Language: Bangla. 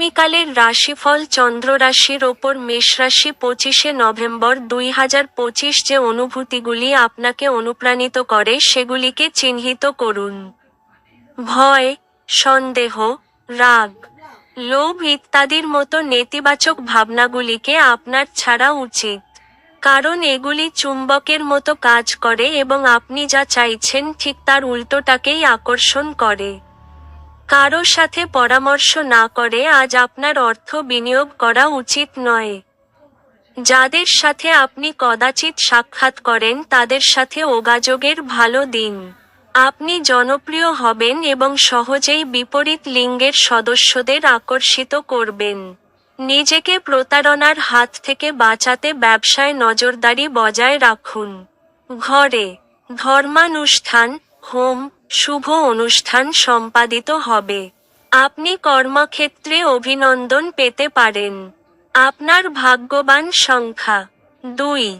আগামীকালের রাশিফল চন্দ্র রাশির ওপর মেষ রাশি 25শে নভেম্বর 2025 যে অনুভূতিগুলি আপনাকে অনুপ্রাণিত করে সেগুলিকে চিহ্নিত করুন। ভয়, সন্দেহ, রাগ, লোভ ইত্যাদির মতো নেতিবাচক ভাবনাগুলিকে আপনার ছাড়া উচিত। কারণ এগুলি চুম্বকের মতো কাজ করে এবং আপনি যা চাইছেন ঠিক তার উল্টোটাকেই আকর্ষণ করে। কারো সাথে পরামর্শ না করে আজ আপনার অর্থ বিনিয়োগ করা উচিত নয়। যাদের সাথে আপনি কদাচিৎ সাক্ষাৎ করেন তাদের সাথে যোগাযোগের ভালো দিন। আপনি জনপ্রিয় হবেন এবং সহজেই বিপরীত লিঙ্গের সদস্যদের আকর্ষিত করবেন। নিজেকে প্রতারণার হাত থেকে বাঁচাতে ব্যবসায় নজরদারি বজায় রাখুন। ঘরে, ধর্মানুষ্ঠান, হোম, শুভ অনুষ্ঠান সম্পাদিত হবে। আপনি কর্মক্ষেত্রে অভিনন্দন পেতে পারেন। আপনার ভাগ্যবান সংখ্যা 2।